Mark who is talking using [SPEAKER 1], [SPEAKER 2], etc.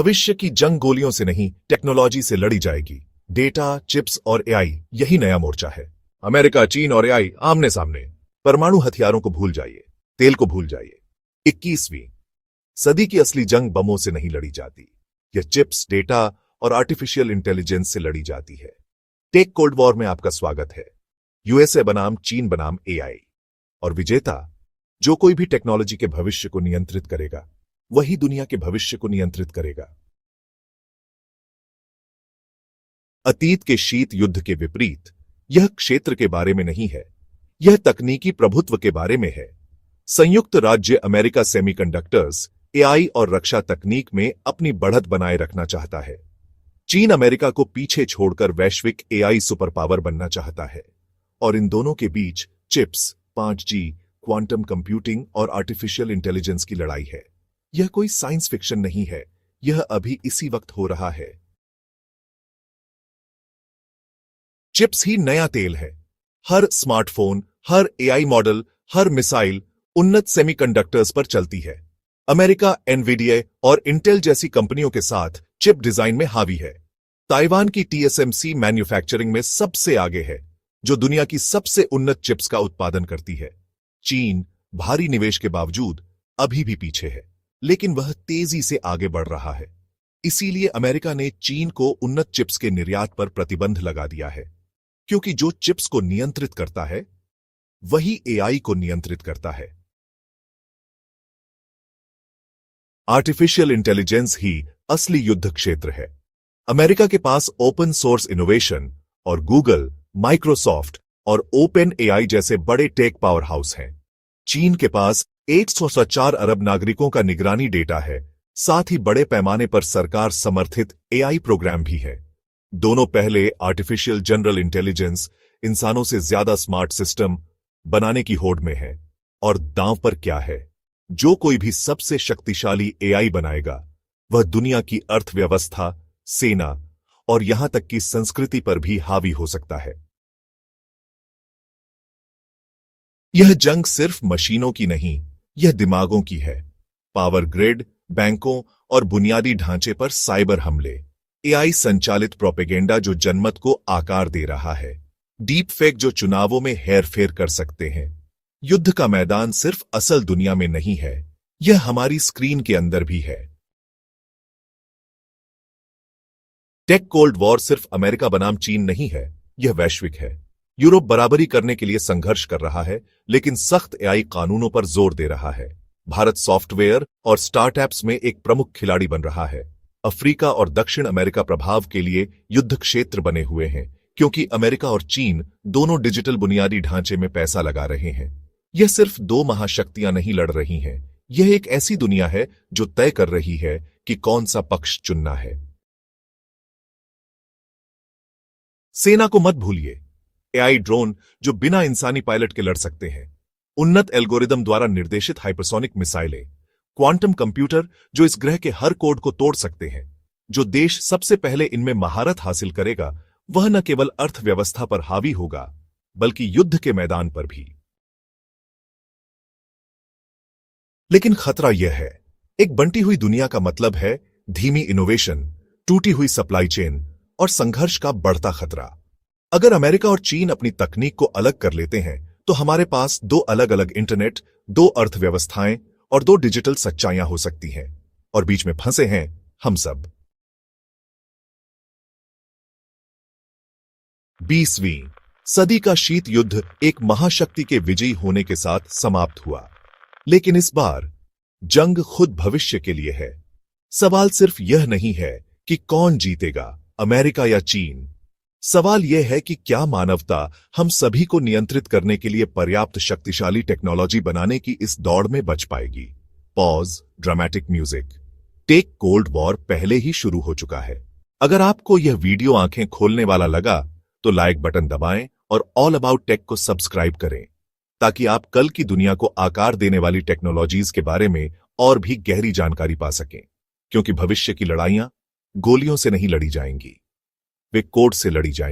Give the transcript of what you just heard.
[SPEAKER 1] भविष्य की जंग गोलियों से नहीं, टेक्नोलॉजी से लड़ी जाएगी। डेटा, चिप्स और एआई, यही नया मोर्चा है। अमेरिका, चीन और एआई आमने सामने। परमाणु हथियारों को भूल जाइए, तेल को भूल जाइए। 21वीं सदी की असली जंग बमों से नहीं लड़ी जाती, यह चिप्स, डेटा और आर्टिफिशियल इंटेलिजेंस से लड़ी जाती है। टेक कोल्ड वॉर में आपका स्वागत है। यूएसए बनाम चीन बनाम एआई। और विजेता, जो कोई भी टेक्नोलॉजी के भविष्य को नियंत्रित करेगा, वही दुनिया के भविष्य को नियंत्रित करेगा। अतीत के शीत युद्ध के विपरीत यह क्षेत्र के बारे में नहीं है, यह तकनीकी प्रभुत्व के बारे में है। संयुक्त राज्य अमेरिका सेमीकंडक्टर्स, एआई और रक्षा तकनीक में अपनी बढ़त बनाए रखना चाहता है। चीन अमेरिका को पीछे छोड़कर वैश्विक एआई सुपर पावर बनना चाहता है। और इन दोनों के बीच चिप्स, 5G, क्वांटम कंप्यूटिंग और आर्टिफिशियल इंटेलिजेंस की लड़ाई है। यह कोई साइंस फिक्शन नहीं है, यह अभी इसी वक्त हो रहा है। चिप्स ही नया तेल है। हर स्मार्टफोन, हर एआई मॉडल, हर मिसाइल उन्नत सेमीकंडक्टर्स पर चलती है। अमेरिका एनवीडिया और इंटेल जैसी कंपनियों के साथ चिप डिजाइन में हावी है। ताइवान की TSMC मैन्युफैक्चरिंग में सबसे आगे है, जो दुनिया की सबसे उन्नत चिप्स का उत्पादन करती है। चीन भारी निवेश के बावजूद अभी भी पीछे है, लेकिन वह तेजी से आगे बढ़ रहा है। इसीलिए अमेरिका ने चीन को उन्नत चिप्स के निर्यात पर प्रतिबंध लगा दिया है, क्योंकि जो चिप्स को नियंत्रित करता है, वही एआई को नियंत्रित करता है। आर्टिफिशियल इंटेलिजेंस ही असली युद्ध क्षेत्र है। अमेरिका के पास ओपन सोर्स इनोवेशन और गूगल, माइक्रोसॉफ्ट और ओपन एआई जैसे बड़े टेक पावर हाउस हैं। चीन के पास 104 अरब नागरिकों का निगरानी डेटा है, साथ ही बड़े पैमाने पर सरकार समर्थित एआई प्रोग्राम भी है। दोनों पहले आर्टिफिशियल जनरल इंटेलिजेंस, इंसानों से ज्यादा स्मार्ट सिस्टम बनाने की होड़ में है। और दांव पर क्या है? जो कोई भी सबसे शक्तिशाली एआई बनाएगा, वह दुनिया की अर्थव्यवस्था, सेना और यहां तक कि संस्कृति पर भी हावी हो सकता है। यह जंग सिर्फ मशीनों की नहीं, यह दिमागों की है। पावर ग्रिड, बैंकों और बुनियादी ढांचे पर साइबर हमले, एआई संचालित प्रोपेगेंडा जो जनमत को आकार दे रहा है, डीप फेक जो चुनावों में हेरफेर कर सकते हैं। युद्ध का मैदान सिर्फ असल दुनिया में नहीं है, यह हमारी स्क्रीन के अंदर भी है। टेक कोल्ड वॉर सिर्फ अमेरिका बनाम चीन नहीं है, यह वैश्विक है। यूरोप बराबरी करने के लिए संघर्ष कर रहा है, लेकिन सख्त एआई कानूनों पर जोर दे रहा है। भारत सॉफ्टवेयर और स्टार्टअप्स में एक प्रमुख खिलाड़ी बन रहा है। अफ्रीका और दक्षिण अमेरिका प्रभाव के लिए युद्ध क्षेत्र बने हुए हैं, क्योंकि अमेरिका और चीन दोनों डिजिटल बुनियादी ढांचे में पैसा लगा रहे हैं। यह सिर्फ दो महाशक्तियां नहीं लड़ रही हैं, यह एक ऐसी दुनिया है जो तय कर रही है कि कौन सा पक्ष चुनना है। सेना को मत भूलिए। एआई ड्रोन जो बिना इंसानी पायलट के लड़ सकते हैं, उन्नत एल्गोरिदम द्वारा निर्देशित हाइपरसोनिक मिसाइलें, क्वांटम कंप्यूटर जो इस ग्रह के हर कोड को तोड़ सकते हैं। जो देश सबसे पहले इनमें महारत हासिल करेगा, वह न केवल अर्थव्यवस्था पर हावी होगा, बल्कि युद्ध के मैदान पर भी। लेकिन खतरा यह है, एक बंटी हुई दुनिया का मतलब है धीमी इनोवेशन, टूटी हुई सप्लाई चेन और संघर्ष का बढ़ता खतरा। अगर अमेरिका और चीन अपनी तकनीक को अलग कर लेते हैं, तो हमारे पास दो अलग अलग इंटरनेट, दो अर्थव्यवस्थाएं और दो डिजिटल सच्चाइयां हो सकती हैं, और बीच में फंसे हैं हम सब। 20वीं सदी का शीत युद्ध एक महाशक्ति के विजयी होने के साथ समाप्त हुआ, लेकिन इस बार जंग खुद भविष्य के लिए है। सवाल सिर्फ यह नहीं है कि कौन जीतेगा, अमेरिका या चीन। सवाल यह है कि क्या मानवता हम सभी को नियंत्रित करने के लिए पर्याप्त शक्तिशाली टेक्नोलॉजी बनाने की इस दौड़ में बच पाएगी। Pause, dramatic music. Tech cold war पहले ही शुरू हो चुका है। अगर आपको यह वीडियो आंखें खोलने वाला लगा, तो लाइक बटन दबाएं और ऑल अबाउट टेक को सब्सक्राइब करें, ताकि आप कल की दुनिया को आकार देने वाली टेक्नोलॉजीज के बारे में और भी गहरी जानकारी पा सकें। क्योंकि भविष्य की लड़ाइयां गोलियों से नहीं लड़ी जाएंगी, वे कोड से लड़ी जाएंगी।